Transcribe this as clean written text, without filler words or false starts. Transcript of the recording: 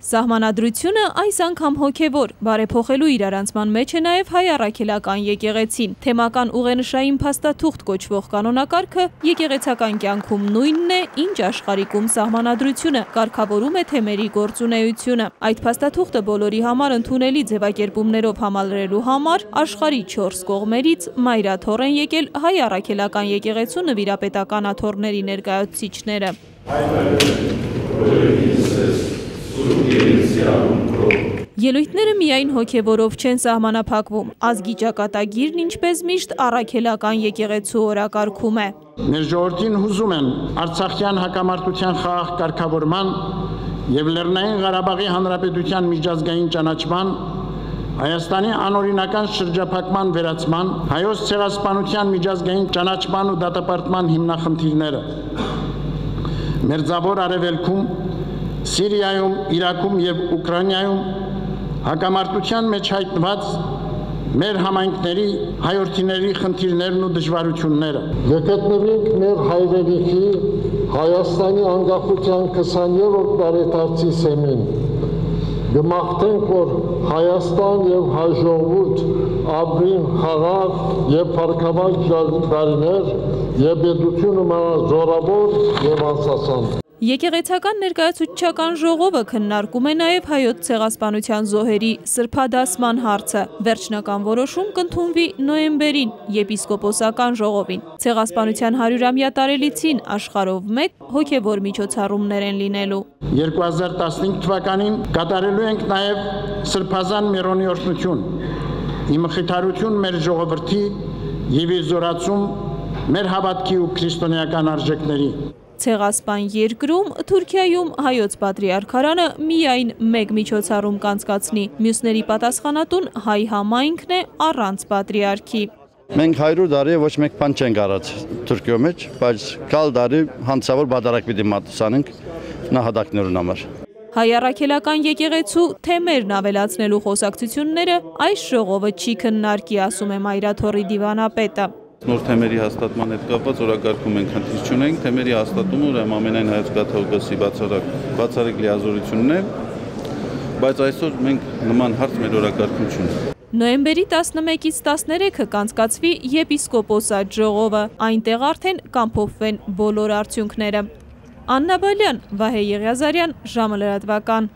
Սահմանադրությունը այս անգամ հոգևոր, բարեփոխելու իրարանցման մեջ է նաև հայ առաքելական եկեղեցին։ Թեմական ուղենշային փաստաթուղթ կոչվող կանոնակարգը եկեղեցական կյանքում նույնն է, ինչ աշխարհիկում սահմանադրությունը, կարգավորում է թեմերի գործունեությունը։ Այդ փաստաթուղթը բոլորի համար ընդունելի ձևակերպումներով համալրելու համար աշխարհի 4 կողմերից մայրաթոռ են եկել հայ առաքելական եկեղեցու նվիրապետական աթոռների ներկայացուցիչները։ Ելույթները միայն հոգևորով չեն սահմանափակվում, ազգի ճակատագիրն ինչպես միշտ առաքելական եկեղեցու օրակարգում է։ Մեր ժողովրդին հուզում են Արցախյան հակամարտության խաղաղ կարգավորման եւ Լեռնային Ղարաբաղի Հանրապետության միջազգային ճանաչման, Հայաստանի անօրինական շրջափակման վերացման, հայոց ցեղասպանության միջազգային ճանաչման ու դատապարտման հիմնախնդիրները։ Մերձավոր Արևելքում, Սիրիայում, Իրաքում եւ Ուկրաինայում հակամարտության մեջ հայտնված մեր համայնքների հայրենիների խնդիրներն ու դժվարությունները։ Գտնվենք մեր հայրենիքի Հայաստանի անկախության 20-րդ տարեդարձի սեմին։ Գմաղթենք, որ Հայաստան եւ հայ ժողովուրդ ապրին խաղաղ եւ փառքավայր տարիներ եւ պետությունը մնա զորավոր եւ անսասան։ Եկեղեցական ներկայացուցչական ժողովը քննարկում է նաև հայոց ցեղասպանության զոհերի սրբադասման հարցը։ Վերջնական որոշում կընդունվի նոյեմբերին եպիսկոպոսական ժողովին։ Ցեղասպանության 100-ամյա տարելիցին աշխարհով մեկ հոգևոր միջոցառումներ են լինելու։ 2015 թվականին կատարելու ենք նաև Սրբազան Միրոնի օրհնություն։ Ի մխիթարություն մեր ժողովրդի եւ իր զորացում մեր հավատքի ու քրիստոնեական արժեքների։ Ցեղասպան երկրում Թուրքիայում հայոց պատրիարքարանը միայն մեկ միջոցառում կանցկացնի, մյուսների պատասխանատուն հայ համայնքն է առանց պատրիարքի։ Մենք 100 տարի ոչ մեկ բան չենք արած Թուրքիո մեջ, բայց կալ տարի հանցավոր բادرակ պիտի մատուցանենք նահատակներուն համար։ Հայ առաքելական եկեղեցու թեմերն ավելացնելու խոսակցությունները այս ժողովը չի քննարկի, ասում է Մայրաթոռի դիվանապետը։ Նոր թեմերի հաստատման հետ կապված օրակարգում ենք խնդիր չունենք, թեմերի հաստատումը ուրեմն ամենայն հայոց կաթողիկոսի բացառիկ լիազորությունն է, բայց այսօր մենք նման հարց մեր օրակարգում չունենք։ Նոյեմբերի 11-ից 13-ը կանցկացվի եպիսկոպոսատ ժողովը, այնտեղ արդեն կամփոփվեն բոլոր արդյունքները։ Աննա Բալյան, Վահե Եղիազարյան, ժամը լրատվական։